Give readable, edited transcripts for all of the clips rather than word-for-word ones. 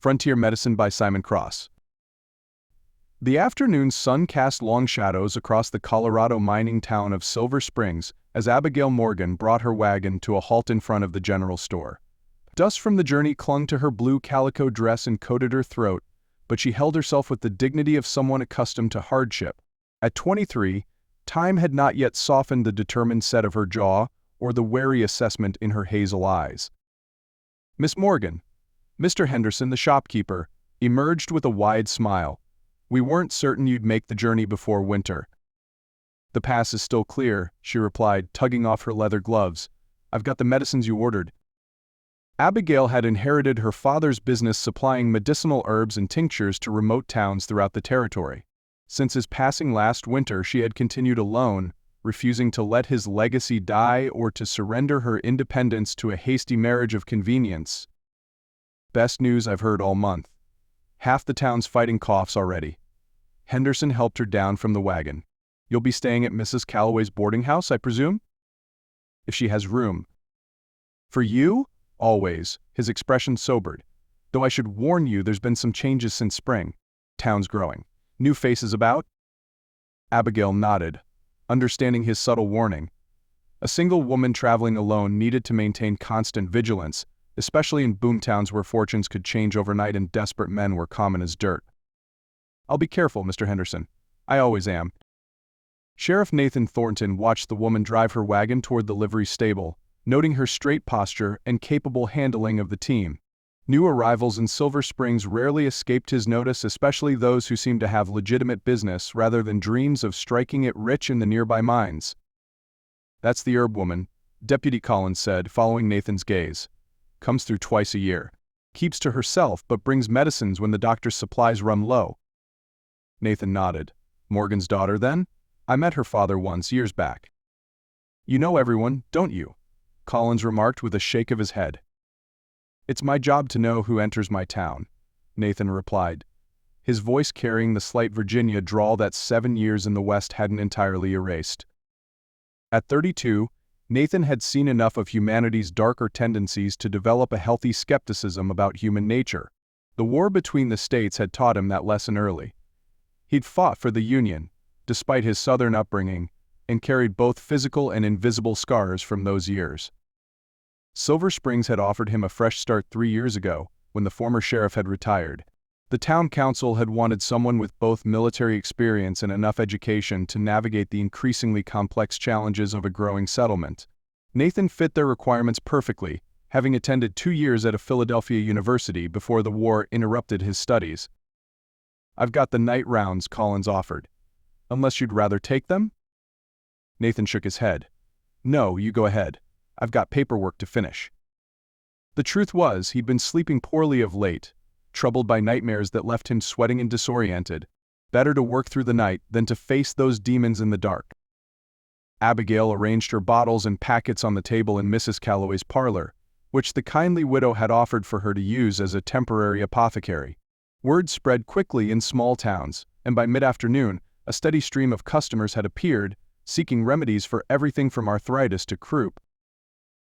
Frontier Medicine by Simon Cross. The afternoon sun cast long shadows across the Colorado mining town of Silver Springs as Abigail Morgan brought her wagon to a halt in front of the general store. Dust from the journey clung to her blue calico dress and coated her throat, but she held herself with the dignity of someone accustomed to hardship. At 23, time had not yet softened the determined set of her jaw or the wary assessment in her hazel eyes. Miss Morgan, Mr. Henderson, the shopkeeper, emerged with a wide smile. We weren't certain you'd make the journey before winter. The pass is still clear, she replied, tugging off her leather gloves. I've got the medicines you ordered. Abigail had inherited her father's business supplying medicinal herbs and tinctures to remote towns throughout the territory. Since his passing last winter, she had continued alone, refusing to let his legacy die or to surrender her independence to a hasty marriage of convenience. Best news I've heard all month. Half the town's fighting coughs already. Henderson helped her down from the wagon. You'll be staying at Mrs. Calloway's boarding house, I presume? If she has room. For you? Always. His expression sobered. Though I should warn you, there's been some changes since spring. Town's growing. New faces about? Abigail nodded, understanding his subtle warning. A single woman traveling alone needed to maintain constant vigilance, especially in boomtowns where fortunes could change overnight and desperate men were common as dirt. I'll be careful, Mr. Henderson. I always am. Sheriff Nathan Thornton watched the woman drive her wagon toward the livery stable, noting her straight posture and capable handling of the team. New arrivals in Silver Springs rarely escaped his notice, especially those who seemed to have legitimate business rather than dreams of striking it rich in the nearby mines. That's the herb woman, Deputy Collins said, following Nathan's gaze. Comes through twice a year. Keeps to herself but brings medicines when the doctor's supplies run low. Nathan nodded. Morgan's daughter, then? I met her father once, years back. You know everyone, don't you? Collins remarked with a shake of his head. It's my job to know who enters my town, Nathan replied, his voice carrying the slight Virginia drawl that 7 years in the West hadn't entirely erased. At 32, Nathan had seen enough of humanity's darker tendencies to develop a healthy skepticism about human nature. The war between the states had taught him that lesson early. He'd fought for the Union, despite his Southern upbringing, and carried both physical and invisible scars from those years. Silver Springs had offered him a fresh start 3 years ago, when the former sheriff had retired. The town council had wanted someone with both military experience and enough education to navigate the increasingly complex challenges of a growing settlement. Nathan fit their requirements perfectly, having attended 2 years at a Philadelphia university before the war interrupted his studies. I've got the night rounds, Collins offered. Unless you'd rather take them? Nathan shook his head. No, you go ahead. I've got paperwork to finish. The truth was, he'd been sleeping poorly of late, troubled by nightmares that left him sweating and disoriented. Better to work through the night than to face those demons in the dark. Abigail arranged her bottles and packets on the table in Mrs. Calloway's parlor, which the kindly widow had offered for her to use as a temporary apothecary. Word spread quickly in small towns, and by mid-afternoon, a steady stream of customers had appeared, seeking remedies for everything from arthritis to croup.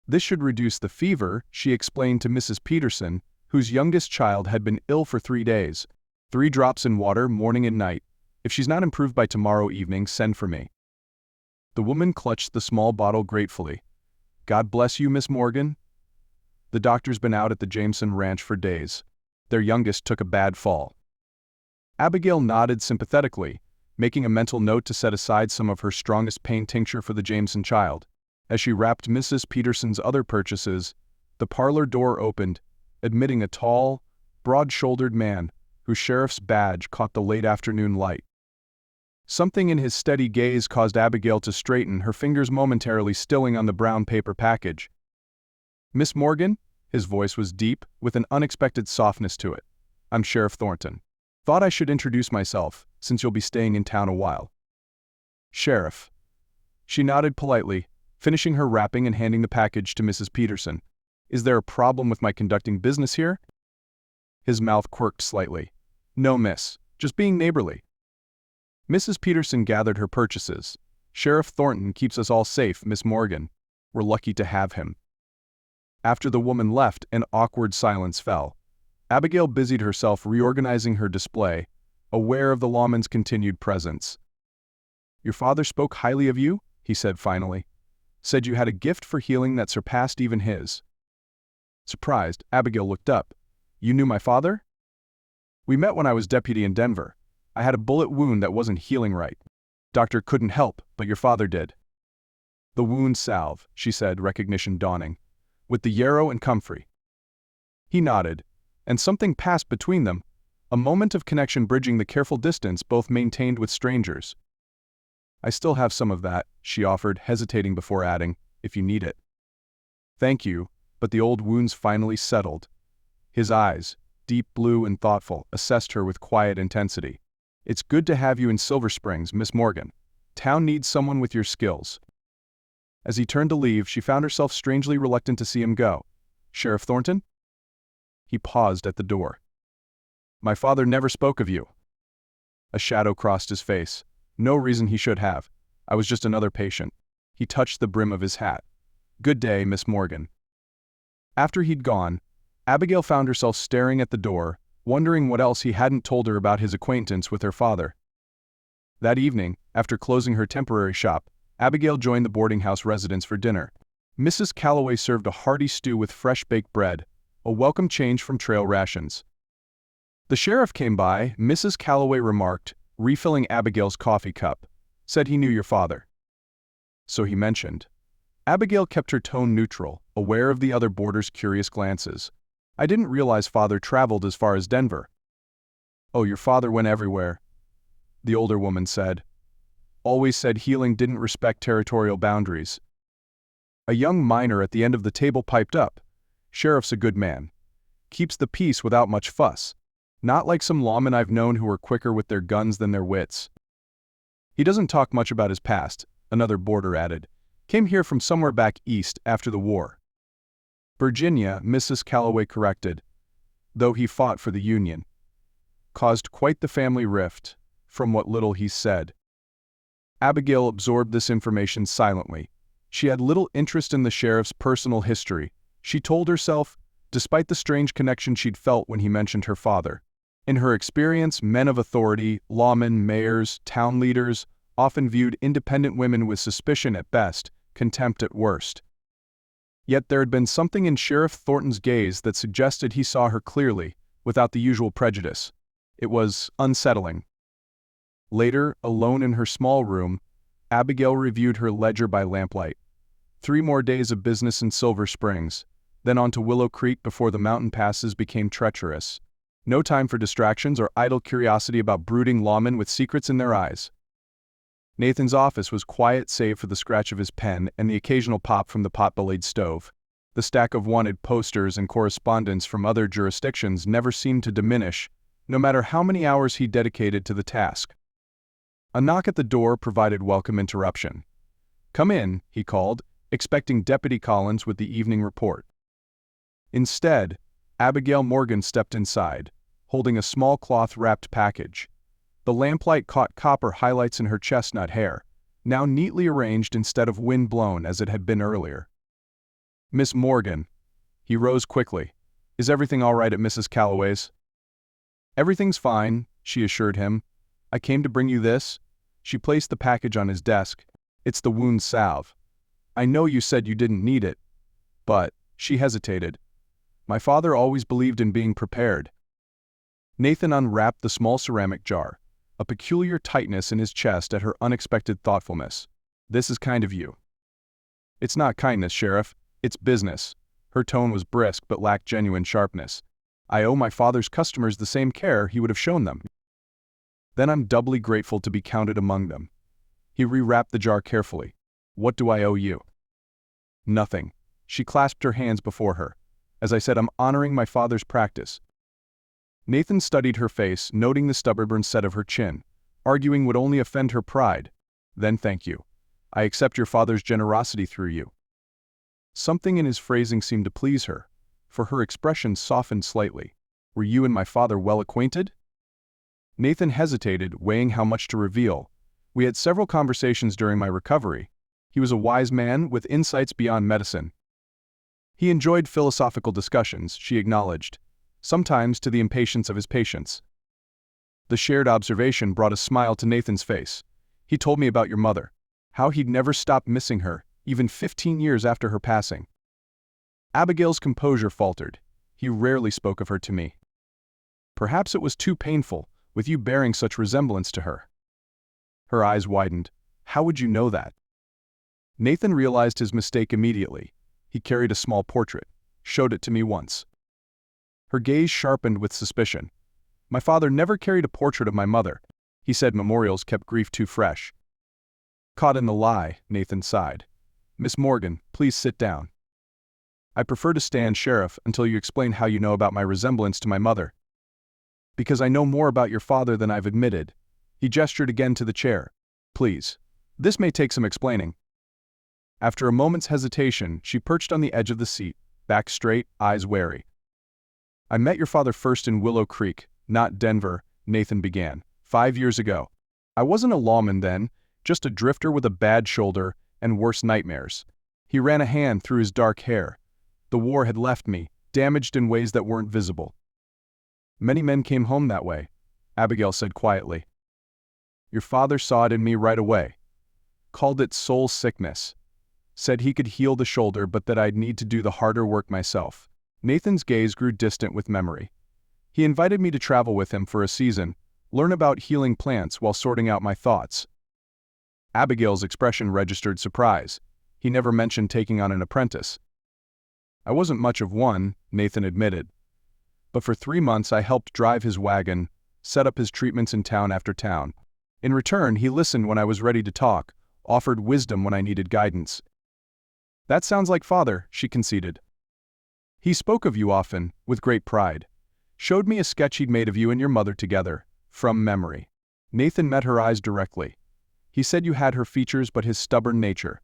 This should reduce the fever, she explained to Mrs. Peterson, whose youngest child had been ill for 3 days. 3 drops in water, morning and night. If she's not improved by tomorrow evening, send for me. The woman clutched the small bottle gratefully. God bless you, Miss Morgan. The doctor's been out at the Jameson Ranch for days. Their youngest took a bad fall. Abigail nodded sympathetically, making a mental note to set aside some of her strongest pain tincture for the Jameson child. As she wrapped Mrs. Peterson's other purchases, the parlor door opened, admitting a tall, broad-shouldered man whose sheriff's badge caught the late afternoon light. Something in his steady gaze caused Abigail to straighten, her fingers momentarily stilling on the brown paper package. Miss Morgan? His voice was deep, with an unexpected softness to it. I'm Sheriff Thornton. Thought I should introduce myself, since you'll be staying in town a while. Sheriff. She nodded politely, finishing her wrapping and handing the package to Mrs. Peterson. Is there a problem with my conducting business here? His mouth quirked slightly. No, miss. Just being neighborly. Mrs. Peterson gathered her purchases. Sheriff Thornton keeps us all safe, Miss Morgan. We're lucky to have him. After the woman left, an awkward silence fell. Abigail busied herself reorganizing her display, aware of the lawman's continued presence. "Your father spoke highly of you," he said finally. "Said you had a gift for healing that surpassed even his." Surprised, Abigail looked up. "You knew my father?" "We met when I was deputy in Denver. I had a bullet wound that wasn't healing right. Doctor couldn't help, but your father did." "The wound salve," she said, recognition dawning. "With the yarrow and comfrey." He nodded, and something passed between them, a moment of connection bridging the careful distance both maintained with strangers. "I still have some of that," she offered, hesitating before adding, "if you need it." "Thank you," but the old wounds finally settled. His eyes, deep blue and thoughtful, assessed her with quiet intensity. "It's good to have you in Silver Springs, Miss Morgan. Town needs someone with your skills." As he turned to leave, she found herself strangely reluctant to see him go. "Sheriff Thornton?" He paused at the door. "My father never spoke of you." A shadow crossed his face. "No reason he should have. I was just another patient." He touched the brim of his hat. "Good day, Miss Morgan." After he'd gone, Abigail found herself staring at the door, wondering what else he hadn't told her about his acquaintance with her father. That evening, after closing her temporary shop, Abigail joined the boarding house residents for dinner. Mrs. Calloway served a hearty stew with fresh baked bread, a welcome change from trail rations. "The sheriff came by," Mrs. Calloway remarked, refilling Abigail's coffee cup. "Said he knew your father." "So he mentioned." Abigail kept her tone neutral, aware of the other boarders' curious glances. "I didn't realize father traveled as far as Denver." "Oh, your father went everywhere," the older woman said. "Always said healing didn't respect territorial boundaries." A young miner at the end of the table piped up. "Sheriff's a good man. Keeps the peace without much fuss. Not like some lawmen I've known who are quicker with their guns than their wits." "He doesn't talk much about his past," another boarder added. "Came here from somewhere back east after the war." "Virginia," Mrs. Calloway corrected, "though he fought for the Union. Caused quite the family rift, from what little he said." Abigail absorbed this information silently. She had little interest in the sheriff's personal history, she told herself, despite the strange connection she'd felt when he mentioned her father. In her experience, men of authority, lawmen, mayors, town leaders, often viewed independent women with suspicion at best, contempt at worst. Yet there had been something in Sheriff Thornton's gaze that suggested he saw her clearly, without the usual prejudice. It was unsettling. Later, alone in her small room, Abigail reviewed her ledger by lamplight. 3 more days of business in Silver Springs, then on to Willow Creek before the mountain passes became treacherous. No time for distractions or idle curiosity about brooding lawmen with secrets in their eyes. Nathan's office was quiet save for the scratch of his pen and the occasional pop from the pot-bellied stove. The stack of wanted posters and correspondence from other jurisdictions never seemed to diminish, no matter how many hours he dedicated to the task. A knock at the door provided welcome interruption. "Come in," he called, expecting Deputy Collins with the evening report. Instead, Abigail Morgan stepped inside, holding a small cloth-wrapped package. The lamplight caught copper highlights in her chestnut hair, now neatly arranged instead of wind-blown as it had been earlier. "Miss Morgan." He rose quickly. "Is everything all right at Mrs. Calloway's?" "Everything's fine," she assured him. "I came to bring you this." She placed the package on his desk. "It's the wound salve. I know you said you didn't need it, but," she hesitated, "my father always believed in being prepared." Nathan unwrapped the small ceramic jar, a peculiar tightness in his chest at her unexpected thoughtfulness. "This is kind of you." "It's not kindness, Sheriff. It's business." Her tone was brisk but lacked genuine sharpness. "I owe my father's customers the same care he would have shown them. Then I'm doubly grateful to be counted among them." He rewrapped the jar carefully. "What do I owe you?" "Nothing." She clasped her hands before her. "As I said, I'm honoring my father's practice." Nathan studied her face, noting the stubborn set of her chin, arguing would only offend her pride. "Then thank you. I accept your father's generosity through you." Something in his phrasing seemed to please her, for her expression softened slightly. "Were you and my father well acquainted?" Nathan hesitated, weighing how much to reveal. "We had several conversations during my recovery. He was a wise man with insights beyond medicine." He enjoyed philosophical discussions, she acknowledged. sometimes to the impatience of his patients. The shared observation brought a smile to Nathan's face. He told me about your mother, how he'd never stopped missing her, even 15 years after her passing. Abigail's composure faltered. He rarely spoke of her to me. Perhaps it was too painful, with you bearing such resemblance to her. Her eyes widened. How would you know that? Nathan realized his mistake immediately. He carried a small portrait, showed it to me once. Her gaze sharpened with suspicion. My father never carried a portrait of my mother. He said memorials kept grief too fresh. Caught in the lie, Nathan sighed. Miss Morgan, please sit down. I prefer to stand, Sheriff, until you explain how you know about my resemblance to my mother. Because I know more about your father than I've admitted. He gestured again to the chair. Please. This may take some explaining. After a moment's hesitation, she perched on the edge of the seat, back straight, eyes wary. I met your father first in Willow Creek, not Denver, Nathan began, 5 years ago. I wasn't a lawman then, just a drifter with a bad shoulder and worse nightmares. He ran a hand through his dark hair. The war had left me, damaged in ways that weren't visible. Many men came home that way, Abigail said quietly. Your father saw it in me right away. Called it soul sickness. Said he could heal the shoulder but that I'd need to do the harder work myself. Nathan's gaze grew distant with memory. He invited me to travel with him for a season, learn about healing plants while sorting out my thoughts. Abigail's expression registered surprise. He never mentioned taking on an apprentice. I wasn't much of one, Nathan admitted. But for 3 months I helped drive his wagon, set up his treatments in town after town. In return, he listened when I was ready to talk, offered wisdom when I needed guidance. That sounds like father, she conceded. He spoke of you often, with great pride. Showed me a sketch he'd made of you and your mother together, from memory. Nathan met her eyes directly. He said you had her features but his stubborn nature.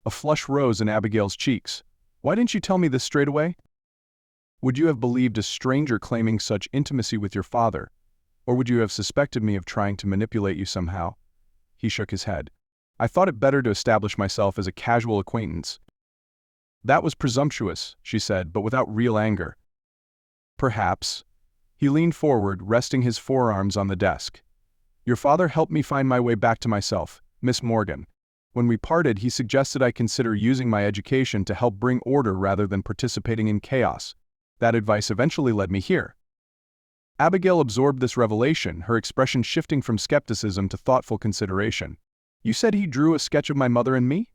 A flush rose in Abigail's cheeks. Why didn't you tell me this straight away? Would you have believed a stranger claiming such intimacy with your father? Or would you have suspected me of trying to manipulate you somehow? He shook his head. I thought it better to establish myself as a casual acquaintance. That was presumptuous, she said, but without real anger. Perhaps. He leaned forward, resting his forearms on the desk. Your father helped me find my way back to myself, Miss Morgan. When we parted, he suggested I consider using my education to help bring order rather than participating in chaos. That advice eventually led me here. Abigail absorbed this revelation, her expression shifting from skepticism to thoughtful consideration. You said he drew a sketch of my mother and me?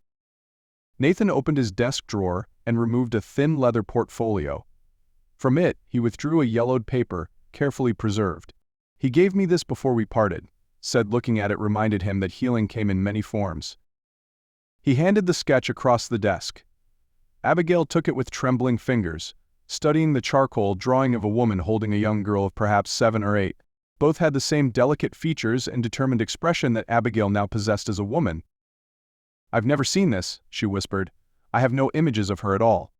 Nathan opened his desk drawer and removed a thin leather portfolio. From it, he withdrew a yellowed paper, carefully preserved. He gave me this before we parted, said looking at it reminded him that healing came in many forms. He handed the sketch across the desk. Abigail took it with trembling fingers, studying the charcoal drawing of a woman holding a young girl of perhaps 7 or 8. Both had the same delicate features and determined expression that Abigail now possessed as a woman. I've never seen this, she whispered. I have no images of her at all.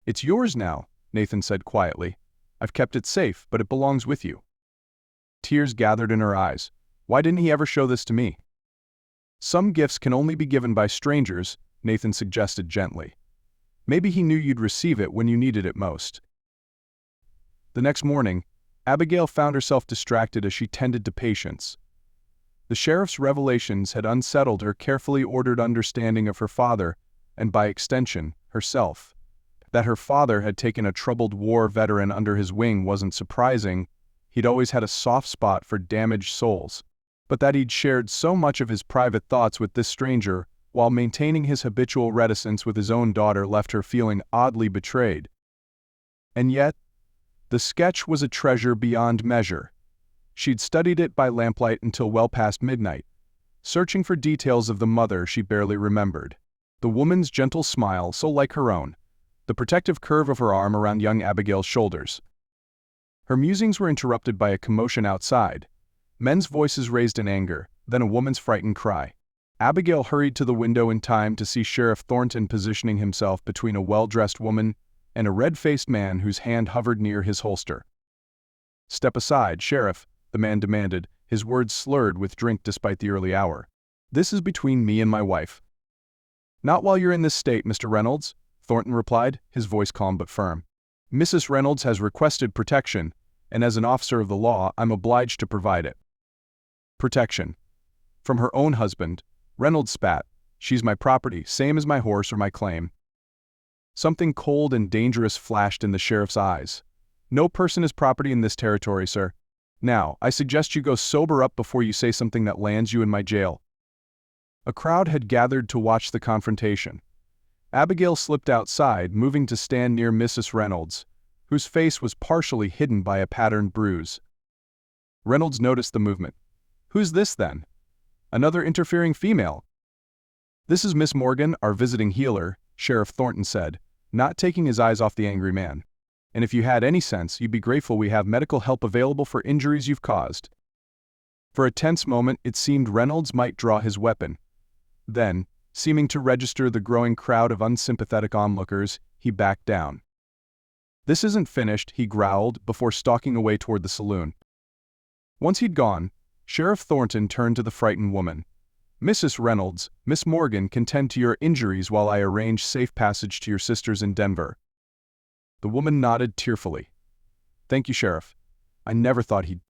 It's yours now, Nathan said quietly. I've kept it safe, but it belongs with you. Tears gathered in her eyes. Why didn't he ever show this to me? Some gifts can only be given by strangers, Nathan suggested gently. Maybe he knew you'd receive it when you needed it most. The next morning, Abigail found herself distracted as she tended to patients. The sheriff's revelations had unsettled her carefully ordered understanding of her father, and by extension, herself. That her father had taken a troubled war veteran under his wing wasn't surprising. He'd always had a soft spot for damaged souls. But that he'd shared so much of his private thoughts with this stranger, while maintaining his habitual reticence with his own daughter, left her feeling oddly betrayed. And yet, the sketch was a treasure beyond measure. She'd studied it by lamplight until well past midnight, searching for details of the mother she barely remembered. The woman's gentle smile, so like her own, the protective curve of her arm around young Abigail's shoulders. Her musings were interrupted by a commotion outside. Men's voices raised in anger, then a woman's frightened cry. Abigail hurried to the window in time to see Sheriff Thornton positioning himself between a well-dressed woman and a red-faced man whose hand hovered near his holster. Step aside, Sheriff, the man demanded, his words slurred with drink despite the early hour. This is between me and my wife. Not while you're in this state, Mr. Reynolds, Thornton replied, his voice calm but firm. Mrs. Reynolds has requested protection, and as an officer of the law, I'm obliged to provide it. Protection. From her own husband. Reynolds spat. She's my property, same as my horse or my claim. Something cold and dangerous flashed in the sheriff's eyes. No person is property in this territory, sir. Now, I suggest you go sober up before you say something that lands you in my jail. A crowd had gathered to watch the confrontation. Abigail slipped outside, moving to stand near Mrs. Reynolds, whose face was partially hidden by a patterned bruise. Reynolds noticed the movement. Who's this, then? Another interfering female. This is Miss Morgan, our visiting healer, Sheriff Thornton said, not taking his eyes off the angry man. And if you had any sense, you'd be grateful we have medical help available for injuries you've caused. For a tense moment, it seemed Reynolds might draw his weapon. Then, seeming to register the growing crowd of unsympathetic onlookers, he backed down. This isn't finished, he growled before stalking away toward the saloon. Once he'd gone, Sheriff Thornton turned to the frightened woman. Mrs. Reynolds, Miss Morgan can tend to your injuries while I arrange safe passage to your sisters in Denver. The woman nodded tearfully. Thank you, Sheriff. I never thought he'd...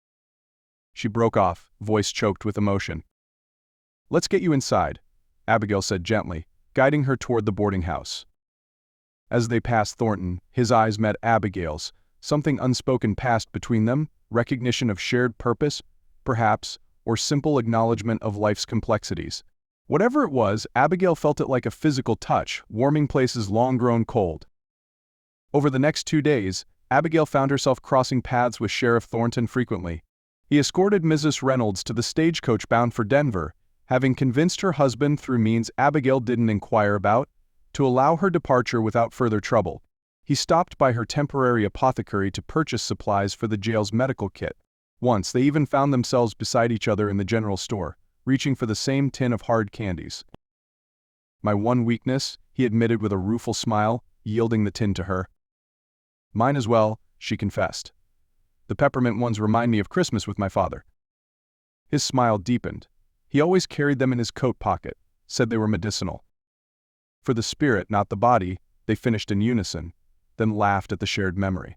She broke off, voice choked with emotion. Let's get you inside, Abigail said gently, guiding her toward the boarding house. As they passed Thornton, his eyes met Abigail's. Something unspoken passed between them, recognition of shared purpose, perhaps, or simple acknowledgement of life's complexities. Whatever it was, Abigail felt it like a physical touch, warming places long grown cold. Over the next 2 days, Abigail found herself crossing paths with Sheriff Thornton frequently. He escorted Mrs. Reynolds to the stagecoach bound for Denver, having convinced her husband through means Abigail didn't inquire about, to allow her departure without further trouble. He stopped by her temporary apothecary to purchase supplies for the jail's medical kit. Once they even found themselves beside each other in the general store, reaching for the same tin of hard candies. My one weakness, he admitted with a rueful smile, yielding the tin to her. Mine as well, she confessed. The peppermint ones remind me of Christmas with my father. His smile deepened. He always carried them in his coat pocket, said they were medicinal. For the spirit, not the body, they finished in unison, then laughed at the shared memory.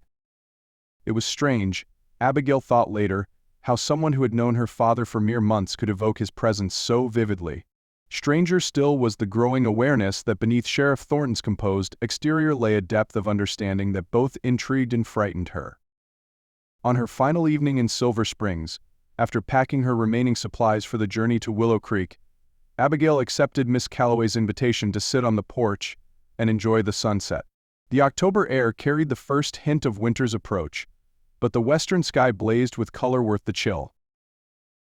It was strange, Abigail thought later, how someone who had known her father for mere months could evoke his presence so vividly. Stranger still was the growing awareness that beneath Sheriff Thornton's composed exterior lay a depth of understanding that both intrigued and frightened her. On her final evening in Silver Springs, after packing her remaining supplies for the journey to Willow Creek, Abigail accepted Miss Calloway's invitation to sit on the porch and enjoy the sunset. The October air carried the first hint of winter's approach, but the western sky blazed with color worth the chill.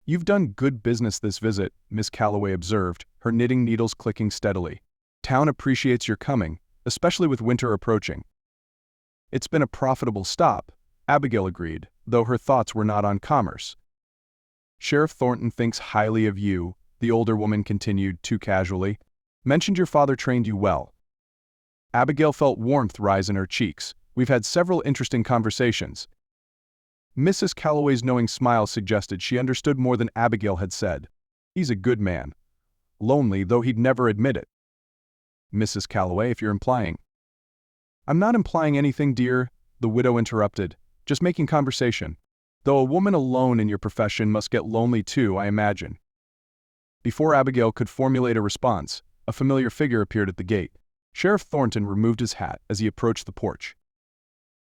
You've done good business this visit, Miss Calloway observed, her knitting needles clicking steadily. Town appreciates your coming, especially with winter approaching. It's been a profitable stop, Abigail agreed, though her thoughts were not on commerce. Sheriff Thornton thinks highly of you, the older woman continued, too casually. Mentioned your father trained you well. Abigail felt warmth rise in her cheeks. We've had several interesting conversations. Mrs. Calloway's knowing smile suggested she understood more than Abigail had said. He's a good man. Lonely, though he'd never admit it. Mrs. Calloway, if you're implying. I'm not implying anything, dear, the widow interrupted. Just making conversation. Though a woman alone in your profession must get lonely too, I imagine. Before Abigail could formulate a response, a familiar figure appeared at the gate. Sheriff Thornton removed his hat as he approached the porch.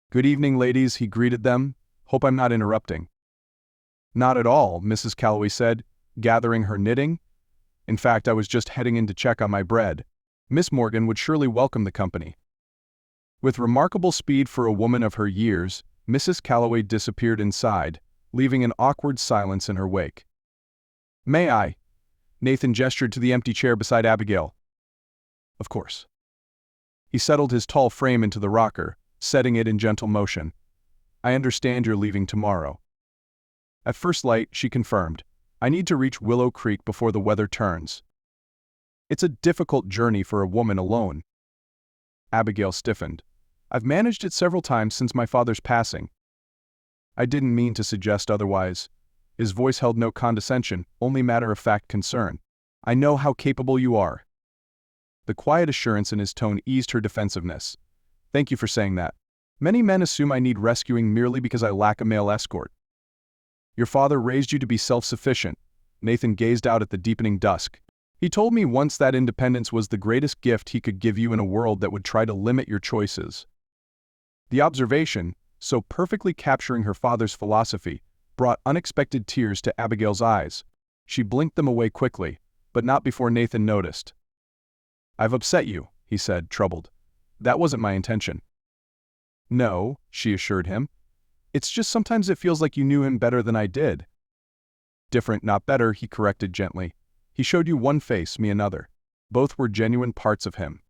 Good evening, ladies, he greeted them. Hope I'm not interrupting. Not at all, Mrs. Calloway said, gathering her knitting. In fact, I was just heading in to check on my bread. Miss Morgan would surely welcome the company. With remarkable speed for a woman of her years, Mrs. Calloway disappeared inside, leaving an awkward silence in her wake. May I? Nathan gestured to the empty chair beside Abigail. Of course. He settled his tall frame into the rocker, setting it in gentle motion. I understand you're leaving tomorrow. At first light, she confirmed. I need to reach Willow Creek before the weather turns. It's a difficult journey for a woman alone. Abigail stiffened. I've managed it several times since my father's passing. I didn't mean to suggest otherwise. His voice held no condescension, only matter-of-fact concern. I know how capable you are. The quiet assurance in his tone eased her defensiveness. Thank you for saying that. Many men assume I need rescuing merely because I lack a male escort. Your father raised you to be self-sufficient. Nathan gazed out at the deepening dusk. He told me once that independence was the greatest gift he could give you in a world that would try to limit your choices. The observation, so perfectly capturing her father's philosophy, brought unexpected tears to Abigail's eyes. She blinked them away quickly, but not before Nathan noticed. "I've upset you," he said, troubled. "That wasn't my intention." "No," she assured him. "It's just sometimes it feels like you knew him better than I did." "Different, not better," he corrected gently. "He showed you one face, me another. Both were genuine parts of him."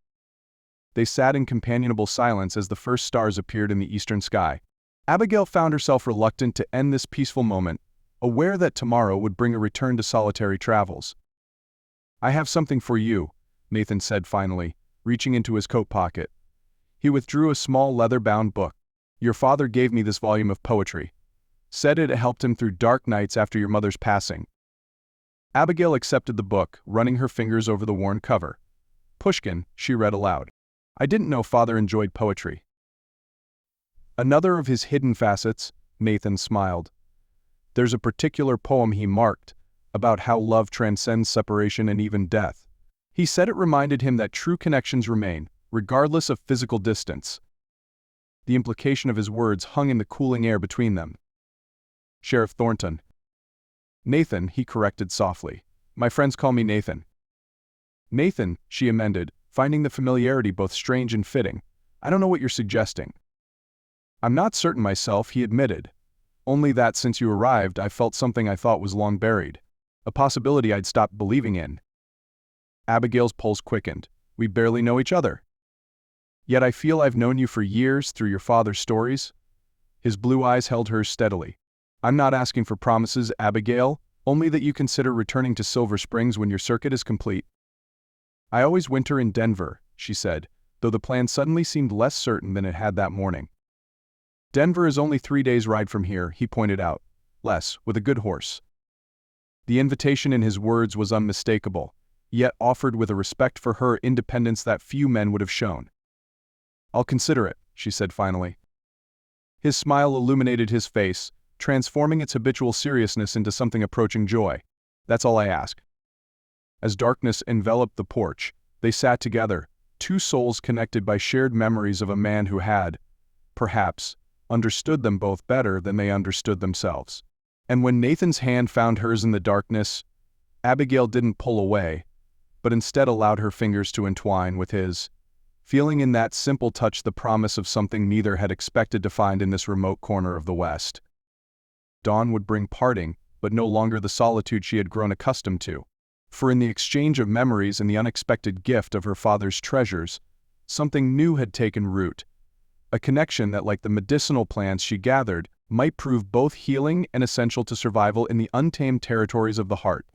They sat in companionable silence as the first stars appeared in the eastern sky. Abigail found herself reluctant to end this peaceful moment, aware that tomorrow would bring a return to solitary travels. "I have something for you," Nathan said finally, reaching into his coat pocket. He withdrew a small leather-bound book. "Your father gave me this volume of poetry. Said it helped him through dark nights after your mother's passing." Abigail accepted the book, running her fingers over the worn cover. "Pushkin," she read aloud. "I didn't know father enjoyed poetry." "Another of his hidden facets," Nathan smiled. "There's a particular poem he marked, about how love transcends separation and even death. He said it reminded him that true connections remain, regardless of physical distance." The implication of his words hung in the cooling air between them. "Sheriff Thornton." "Nathan," he corrected softly. "My friends call me Nathan." "Nathan," she amended, finding the familiarity both strange and fitting. "I don't know what you're suggesting." "I'm not certain myself," he admitted. "Only that since you arrived, I've felt something I thought was long buried. A possibility I'd stopped believing in." Abigail's pulse quickened. "We barely know each other." "Yet I feel I've known you for years through your father's stories." His blue eyes held hers steadily. "I'm not asking for promises, Abigail, only that you consider returning to Silver Springs when your circuit is complete." "I always winter in Denver," she said, though the plan suddenly seemed less certain than it had that morning. "Denver is only 3 days' ride from here," he pointed out. "Less, with a good horse." The invitation in his words was unmistakable, yet offered with a respect for her independence that few men would have shown. "I'll consider it," she said finally. His smile illuminated his face, transforming its habitual seriousness into something approaching joy. "That's all I ask." As darkness enveloped the porch, they sat together, two souls connected by shared memories of a man who had, perhaps, understood them both better than they understood themselves. And when Nathan's hand found hers in the darkness, Abigail didn't pull away, but instead allowed her fingers to entwine with his, feeling in that simple touch the promise of something neither had expected to find in this remote corner of the West. Dawn would bring parting, but no longer the solitude she had grown accustomed to. For in the exchange of memories and the unexpected gift of her father's treasures, something new had taken root. A connection that, like the medicinal plants she gathered, might prove both healing and essential to survival in the untamed territories of the heart.